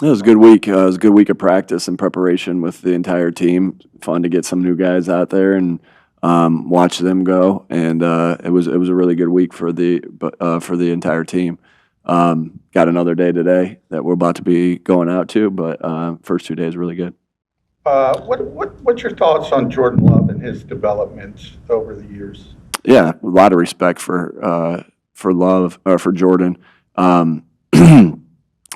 It was a good week. It was a good week of practice and preparation with the entire team. Fun to get some new guys out there and watch them go. And it was a really good week for the entire team. Got another day today that we're about to be going out to, but first 2 days really good. What's your thoughts on Jordan Love and his development over the years? Yeah, a lot of respect for Love or for Jordan.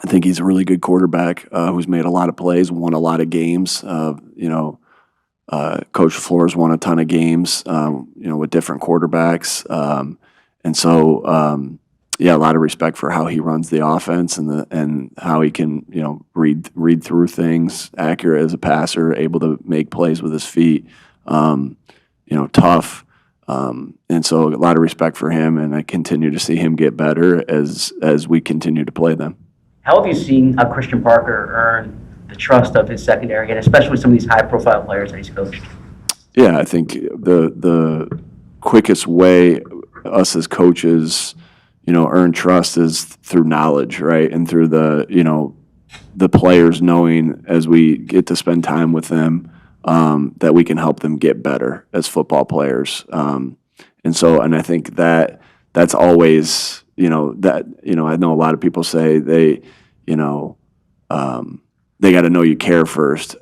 I think he's a really good quarterback who's made a lot of plays, won a lot of games. Coach Flores won a ton of games, with different quarterbacks, and so yeah, a lot of respect for how he runs the offense and how he can read through things, accurate as a passer, able to make plays with his feet, tough. And so a lot of respect for him, and I continue to see him get better as we continue to play them. How have you seen Christian Parker earn the trust of his secondary, and especially with some of these high-profile players that he's coached? Yeah, I think the quickest way us as coaches, earn trust is through knowledge, right? And through the players knowing as we get to spend time with them that we can help them get better as football players. And I think that's always, I know a lot of people say they got to know you care first.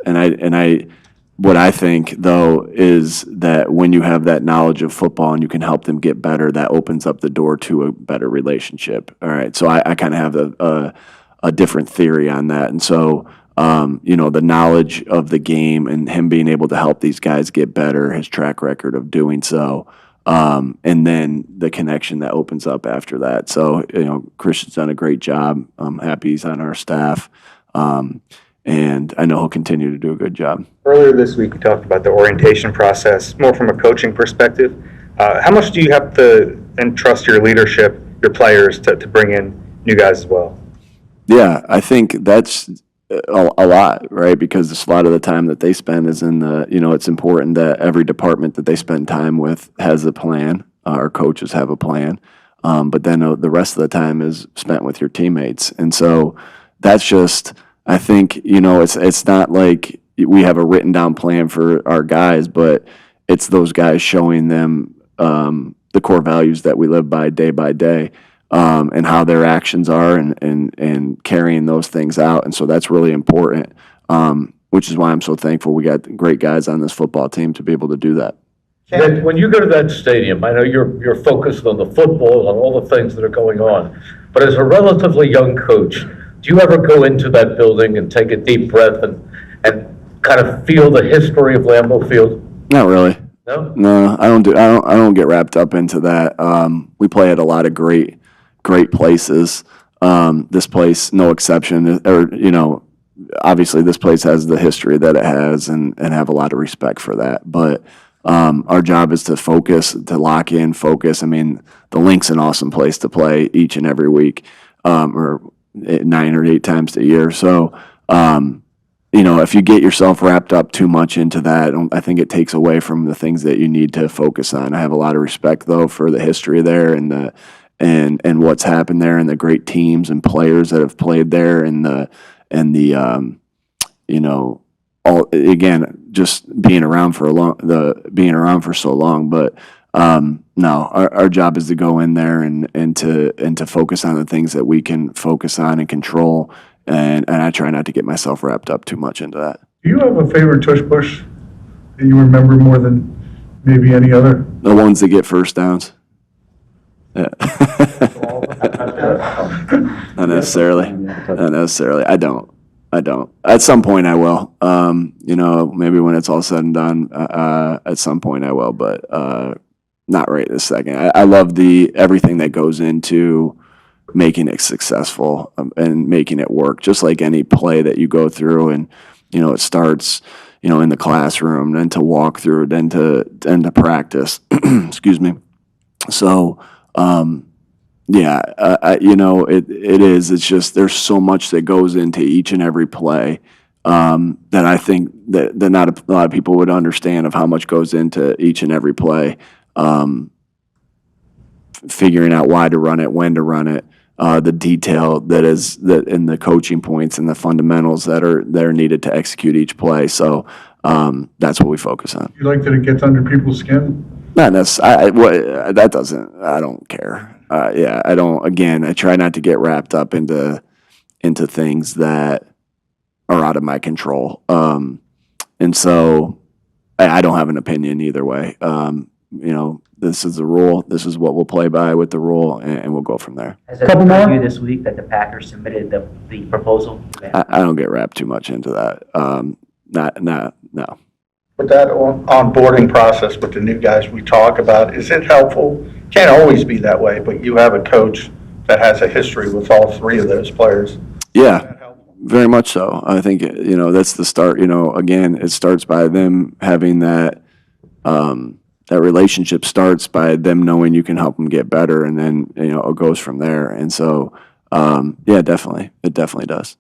What I think though is that when you have that knowledge of football and you can help them get better, that opens up the door to a better relationship. All right. So I kind of have a different theory on that. And so, the knowledge of the game and him being able to help these guys get better, his track record of doing so, and then the connection that opens up after that. So, Christian's done a great job. I'm happy he's on our staff. And I know he'll continue to do a good job. Earlier this week, we talked about the orientation process, more from a coaching perspective. How much do you have to entrust your leadership, your players, to bring in new guys as well? Yeah, I think that's a lot, right? Because a lot of the time that they spend is in it's important that every department that they spend time with has a plan. Our coaches have a plan. But then the rest of the time is spent with your teammates. And so that's just, I think, it's not like we have a written down plan for our guys, but it's those guys showing them the core values that we live by day, and how their actions are and carrying those things out. And so that's really important, which is why I'm so thankful we got great guys on this football team to be able to do that. When you go to that stadium, I know you're focused on the football, on all the things that are going on, but as a relatively young coach, do you ever go into that building and take a deep breath and kind of feel the history of Lambeau Field? Not really. No? I don't get wrapped up into that. We play at a lot of great places. This place, no exception, obviously this place has the history that it has and have a lot of respect for that. But our job is to focus, to lock in, focus. I mean, the Link's an awesome place to play each and every week, or 9 or 8 times a year. So, if you get yourself wrapped up too much into that, I think it takes away from the things that you need to focus on. I have a lot of respect though for the history there and what's happened there and the great teams and players that have played there and all again just being around for so long. But no, our job is to go in there and to focus on the things that we can focus on and control. And I try not to get myself wrapped up too much into that. Do you have a favorite tush-push that you remember more than maybe any other? The ones that get first downs. Yeah. Not necessarily. Not necessarily. I don't. At some point I will. Maybe when it's all said and done, at some point I will, but not right this second. I love everything that goes into making it successful and making it work, just like any play that you go through. And, it starts, in the classroom, then to walk through, then to practice. Excuse me. So, yeah, it is. It's just there's so much that goes into each and every play that I think that not a lot of people would understand of how much goes into each and every play. Figuring out why to run it, when to run it, the detail that in the coaching points and the fundamentals that are needed to execute each play. So that's what we focus on. You like that it gets under people's skin? Not necessarily. That doesn't. I don't care. Yeah, I don't. Again, I try not to get wrapped up into things that are out of my control. And so I don't have an opinion either way. This is the rule. This is what we'll play by with the rule, and we'll go from there. Has it occurred to you this week that the Packers submitted the proposal? I don't get wrapped too much into that. No. With that onboarding process with the new guys we talk about, is it helpful? Can't always be that way, but you have a coach that has a history with all three of those players. Yeah. Is that helpful? Very much so. I think, that's the start. Again, it starts by them having that relationship starts by them knowing you can help them get better, and then, it goes from there. And so, yeah, definitely. It definitely does.